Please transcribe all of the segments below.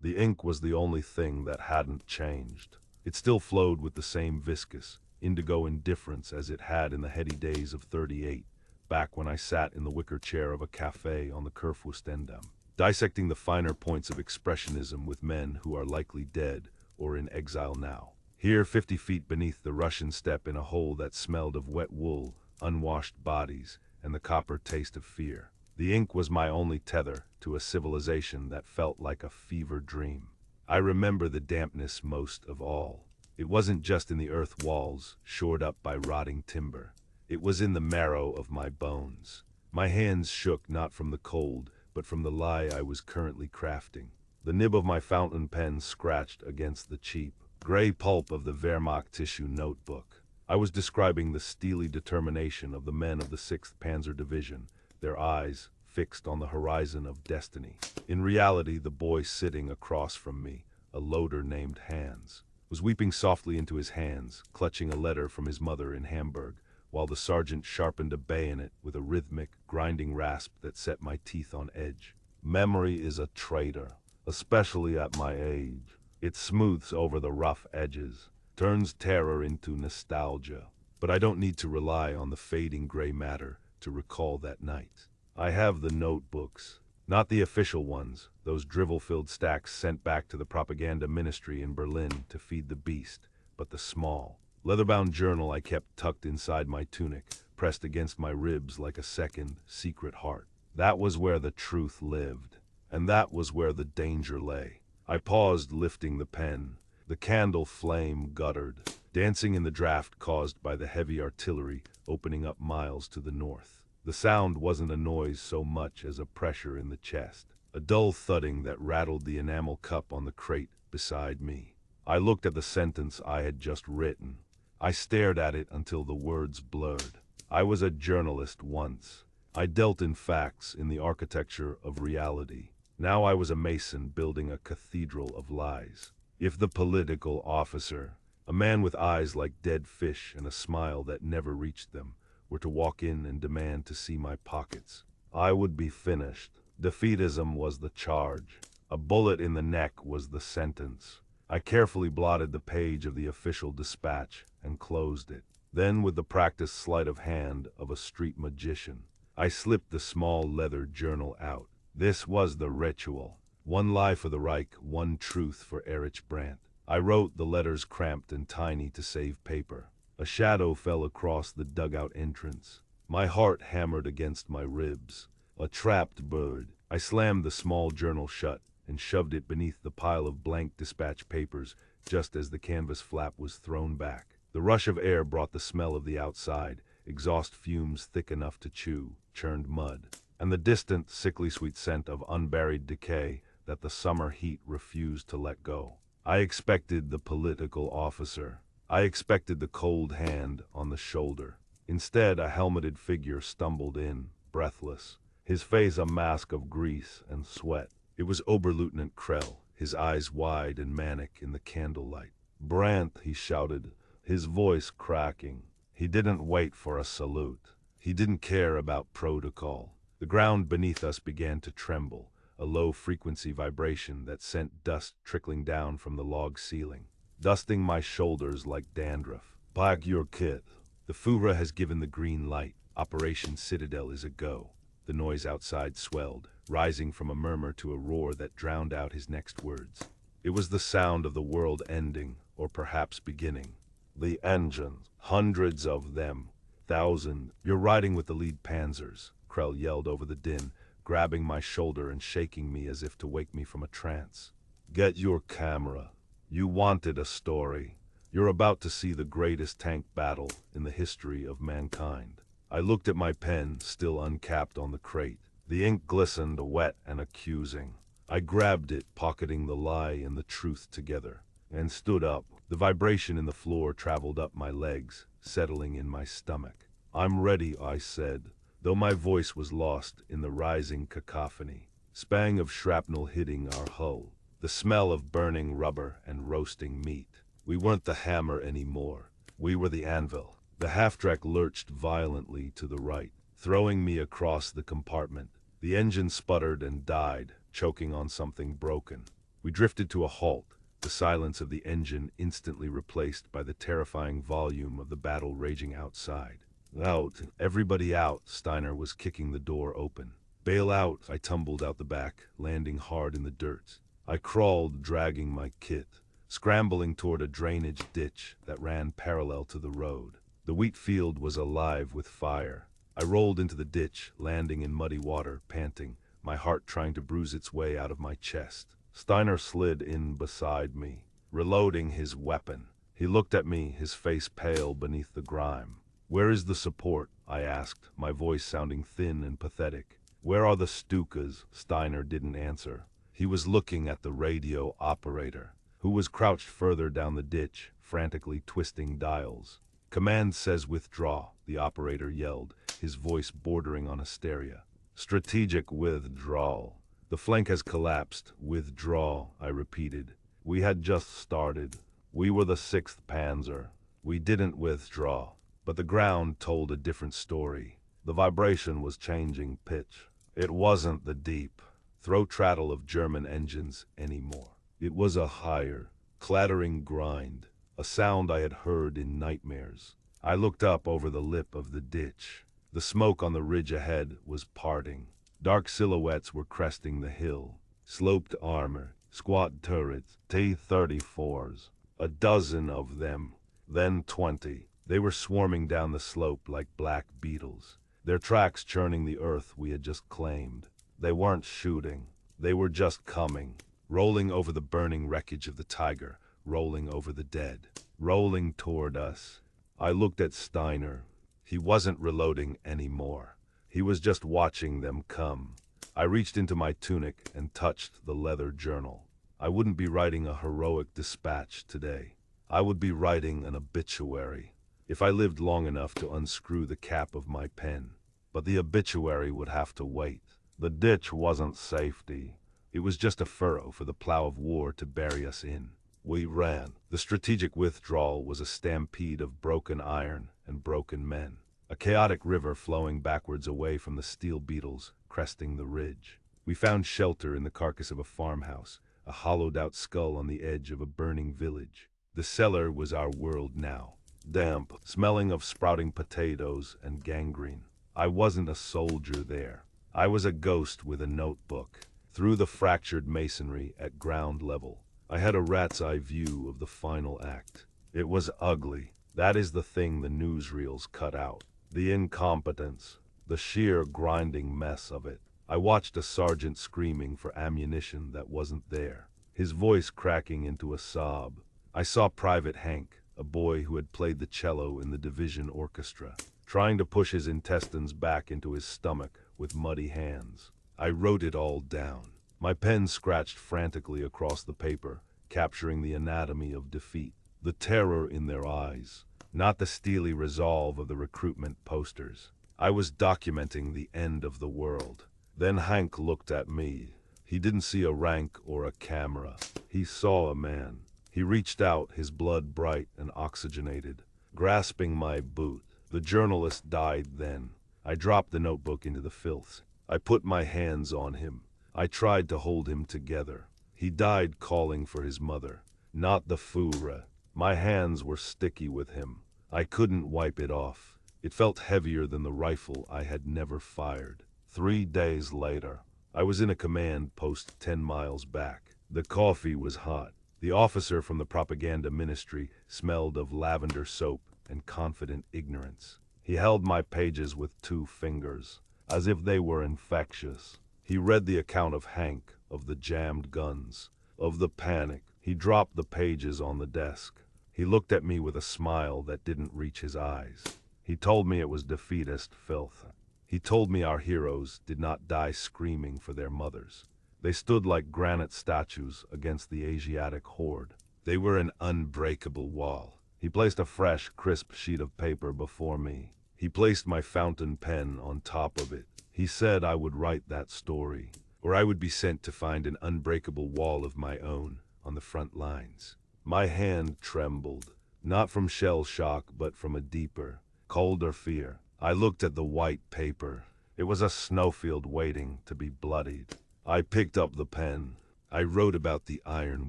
The ink was the only thing that hadn't changed. It still flowed with the same viscous, indigo indifference as it had in the heady days of '38, back when I sat in the wicker chair of a cafe on the Kurfürstendamm, dissecting the finer points of expressionism with men who are likely dead or in exile now. Here, 50 feet beneath the Russian steppe in a hole that smelled of wet wool, unwashed bodies, and the copper taste of fear. The ink was my only tether to a civilization that felt like a fever dream. I remember the dampness most of all. It wasn't just in the earth walls, shored up by rotting timber. It was in the marrow of my bones. My hands shook not from the cold, but from the lie I was currently crafting. The nib of my fountain pen scratched against the cheap, gray pulp of the Wehrmacht tissue notebook. I was describing the steely determination of the men of the 6th Panzer Division, their eyes fixed on the horizon of destiny. In reality, the boy sitting across from me, a loader named Hans, was weeping softly into his hands, clutching a letter from his mother in Hamburg, while the sergeant sharpened a bayonet with a rhythmic, grinding rasp that set my teeth on edge. Memory is a traitor, especially at my age. It smooths over the rough edges, turns terror into nostalgia. But I don't need to rely on the fading gray matter to recall that night. I have the notebooks, not the official ones, those drivel-filled stacks sent back to the propaganda ministry in Berlin to feed the beast, but the small, leather-bound journal I kept tucked inside my tunic, pressed against my ribs like a second, secret heart. That was where the truth lived, and that was where the danger lay. I paused, lifting the pen. The candle flame guttered, dancing in the draft caused by the heavy artillery opening up miles to the north. The sound wasn't a noise so much as a pressure in the chest, a dull thudding that rattled the enamel cup on the crate beside me. I looked at the sentence I had just written. I stared at it until the words blurred. I was a journalist once. I dealt in facts, in the architecture of reality. Now I was a mason building a cathedral of lies. If the political officer, a man with eyes like dead fish and a smile that never reached them, were to walk in and demand to see my pockets, I would be finished. Defeatism was the charge. A bullet in the neck was the sentence. I carefully blotted the page of the official dispatch and closed it. Then, with the practiced sleight of hand of a street magician, I slipped the small leather journal out. This was the ritual. One lie for the Reich, one truth for Erich Brandt. I wrote the letters cramped and tiny to save paper. A shadow fell across the dugout entrance. My heart hammered against my ribs. A trapped bird. I slammed the small journal shut and shoved it beneath the pile of blank dispatch papers just as the canvas flap was thrown back. The rush of air brought the smell of the outside, exhaust fumes thick enough to chew, churned mud, and the distant, sickly sweet scent of unburied decay that the summer heat refused to let go. I expected the political officer. I expected the cold hand on the shoulder. Instead, a helmeted figure stumbled in, breathless, his face a mask of grease and sweat. It was Oberleutnant Krell, his eyes wide and manic in the candlelight. "Brandt," he shouted, his voice cracking. He didn't wait for a salute. He didn't care about protocol. The ground beneath us began to tremble, a low-frequency vibration that sent dust trickling down from the log ceiling, dusting my shoulders like dandruff. "Pack your kit. The Führer has given the green light. Operation Citadel is a go." The noise outside swelled, rising from a murmur to a roar that drowned out his next words. It was the sound of the world ending, or perhaps beginning. "The engines, hundreds of them, 1,000. You're riding with the lead panzers," Krell yelled over the din, grabbing my shoulder and shaking me as if to wake me from a trance. "Get your camera. You wanted a story. You're about to see the greatest tank battle in the history of mankind." I looked at my pen, still uncapped on the crate. The ink glistened, wet and accusing. I grabbed it, pocketing the lie and the truth together, and stood up. The vibration in the floor traveled up my legs, settling in my stomach. "I'm ready," I said, though my voice was lost in the rising cacophony. Spang of shrapnel hitting our hull, the smell of burning rubber and roasting meat. We weren't the hammer anymore. We were the anvil. The half-track lurched violently to the right, throwing me across the compartment. The engine sputtered and died, choking on something broken. We drifted to a halt, the silence of the engine instantly replaced by the terrifying volume of the battle raging outside. Out, everybody out, Steiner was kicking the door open. Bail out, I tumbled out the back, landing hard in the dirt. I crawled, dragging my kit, scrambling toward a drainage ditch that ran parallel to the road. The wheat field was alive with fire. I rolled into the ditch, landing in muddy water, panting, my heart trying to bruise its way out of my chest. Steiner slid in beside me, reloading his weapon. He looked at me, his face pale beneath the grime. "Where is the support?" I asked, my voice sounding thin and pathetic. "Where are the Stukas?" Steiner didn't answer. He was looking at the radio operator, who was crouched further down the ditch, frantically twisting dials. "Command says withdraw," the operator yelled, his voice bordering on hysteria. "Strategic withdrawal. The flank has collapsed. Withdraw," I repeated. We had just started. We were the 6th Panzer. We didn't withdraw. But the ground told a different story. The vibration was changing pitch. It wasn't the deep, throat rattle of German engines anymore. It was a higher, clattering grind, a sound I had heard in nightmares. I looked up over the lip of the ditch. The smoke on the ridge ahead was parting. Dark silhouettes were cresting the hill. Sloped armor, squat turrets, T-34s. A dozen of them, then 20. They were swarming down the slope like black beetles, their tracks churning the earth we had just claimed. They weren't shooting. They were just coming, rolling over the burning wreckage of the Tiger, rolling over the dead, rolling toward us. I looked at Steiner. He wasn't reloading anymore. He was just watching them come. I reached into my tunic and touched the leather journal. I wouldn't be writing a heroic dispatch today. I would be writing an obituary, if I lived long enough to unscrew the cap of my pen. But the obituary would have to wait. The ditch wasn't safety. It was just a furrow for the plow of war to bury us in. We ran. The strategic withdrawal was a stampede of broken iron and broken men. A chaotic river flowing backwards away from the steel beetles, cresting the ridge. We found shelter in the carcass of a farmhouse, a hollowed-out skull on the edge of a burning village. The cellar was our world now. Damp, smelling of sprouting potatoes and gangrene. I wasn't a soldier there. I was a ghost with a notebook. Through the fractured masonry at ground level, I had a rat's eye view of the final act. It was ugly. That is the thing the newsreels cut out. The incompetence, the sheer grinding mess of it. I watched a sergeant screaming for ammunition that wasn't there, his voice cracking into a sob. I saw Private Hank, a boy who had played the cello in the division orchestra, trying to push his intestines back into his stomach with muddy hands. I wrote it all down. My pen scratched frantically across the paper, capturing the anatomy of defeat, the terror in their eyes, not the steely resolve of the recruitment posters. I was documenting the end of the world. Then Hank looked at me. He didn't see a rank or a camera. He saw a man. He reached out, his blood bright and oxygenated, grasping my boot. The journalist died then. I dropped the notebook into the filth. I put my hands on him. I tried to hold him together. He died calling for his mother, not the Führer. My hands were sticky with him. I couldn't wipe it off. It felt heavier than the rifle I had never fired. 3 days later, I was in a command post 10 miles back. The coffee was hot. The officer from the propaganda ministry smelled of lavender soap and confident ignorance. He held my pages with 2 fingers, as if they were infectious. He read the account of Hank, of the jammed guns, of the panic. He dropped the pages on the desk. He looked at me with a smile that didn't reach his eyes. He told me it was defeatist filth. He told me our heroes did not die screaming for their mothers. They stood like granite statues against the Asiatic horde. They were an unbreakable wall. He placed a fresh, crisp sheet of paper before me. He placed my fountain pen on top of it. He said I would write that story, or I would be sent to find an unbreakable wall of my own on the front lines. My hand trembled, not from shell shock, but from a deeper, colder fear. I looked at the white paper. It was a snowfield waiting to be bloodied. I picked up the pen. I wrote about the Iron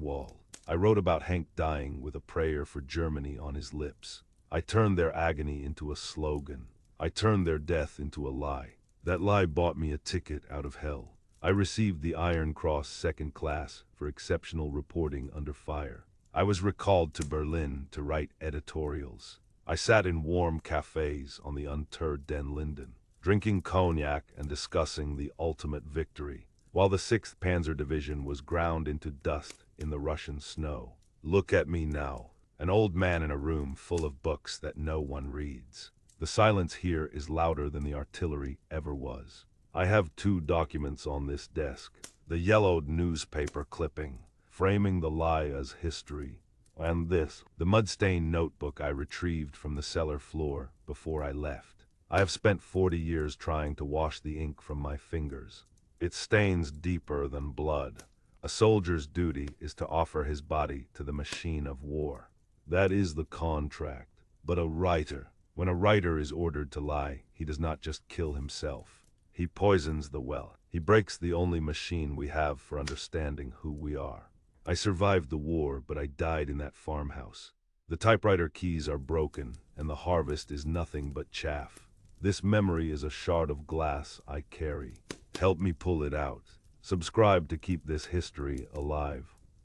Wall. I wrote about Hank dying with a prayer for Germany on his lips. I turned their agony into a slogan. I turned their death into a lie. That lie bought me a ticket out of hell. I received the Iron Cross Second Class for exceptional reporting under fire. I was recalled to Berlin to write editorials. I sat in warm cafes on the Unter den Linden, drinking cognac and discussing the ultimate victory, while the 6th Panzer Division was ground into dust in the Russian snow. Look at me now, an old man in a room full of books that no one reads. The silence here is louder than the artillery ever was. I have 2 documents on this desk. The yellowed newspaper clipping, framing the lie as history, and this, the mud-stained notebook I retrieved from the cellar floor before I left. I have spent 40 years trying to wash the ink from my fingers. It stains deeper than blood. A soldier's duty is to offer his body to the machine of war. That is the contract. But when a writer is ordered to lie, he does not just kill himself. He poisons the well. He breaks the only machine we have for understanding who we are. I survived the war, but I died in that farmhouse. The typewriter keys are broken, and the harvest is nothing but chaff. This memory is a shard of glass I carry. Help me pull it out. Subscribe to keep this history alive.